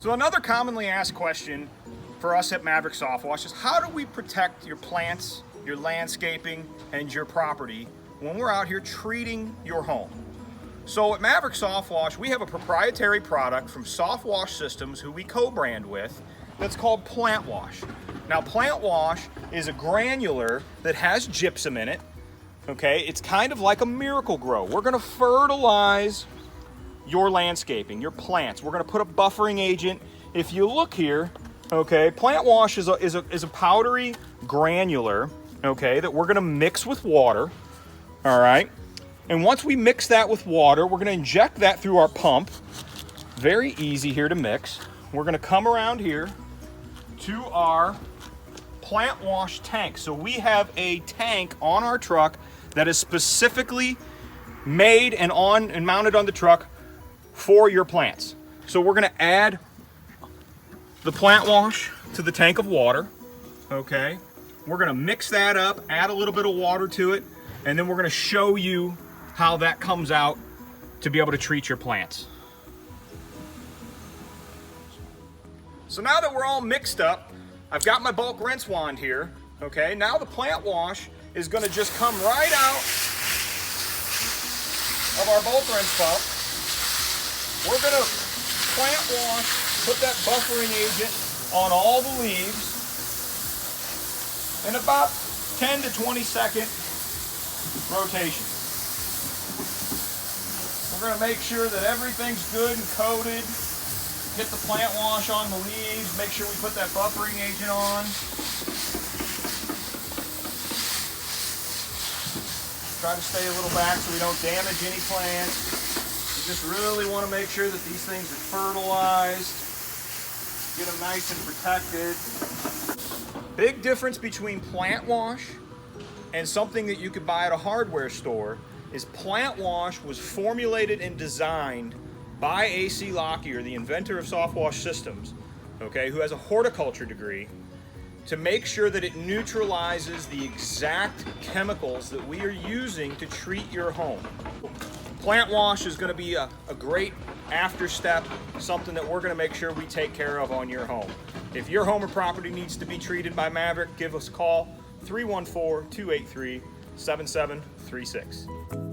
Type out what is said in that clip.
So another commonly asked question for us at Maverick SoftWash is how do we protect your plants, your landscaping, and your property when we're out here treating your home? So at Maverick SoftWash, we have a proprietary product from SoftWash Systems, who we co-brand with, that's called Plant Wash. Now, Plant Wash is a granular that has gypsum in it, okay? It's kind of like a Miracle Grow. We're gonna fertilize your landscaping, your plants. We're gonna put a buffering agent. If you look here, okay, Plant Wash is a powdery granular, okay, that we're gonna mix with water, all right? And once we mix that with water, we're gonna inject that through our pump. Very easy here to mix. We're gonna come around here to our Plant Wash tank. So we have a tank on our truck that is specifically made and mounted on the truck for your plants. So we're gonna add the Plant Wash to the tank of water, okay? We're gonna mix that up, add a little bit of water to it, and then we're gonna show you how that comes out to be able to treat your plants. So now that we're all mixed up, I've got my bulk rinse wand here, okay? Now the Plant Wash is gonna just come right out of our bulk rinse pump. We're gonna Plant Wash, put that buffering agent on all the leaves in about 10 to 20 second rotation. We're gonna make sure that everything's good and coated. Get the Plant Wash on the leaves, make sure we put that buffering agent on. Try to stay a little back so we don't damage any plants. We just really want to make sure that these things are fertilized, get them nice and protected. Big difference between Plant Wash and something that you could buy at a hardware store is Plant Wash was formulated and designed by A.C. Lockyer, the inventor of SoftWash Systems, okay, who has a horticulture degree, to make sure that it neutralizes the exact chemicals that we are using to treat your home. Plant Wash is going to be a great after step, something that we're going to make sure we take care of on your home. If your home or property needs to be treated by Maverick, give us a call, 314-283-7736.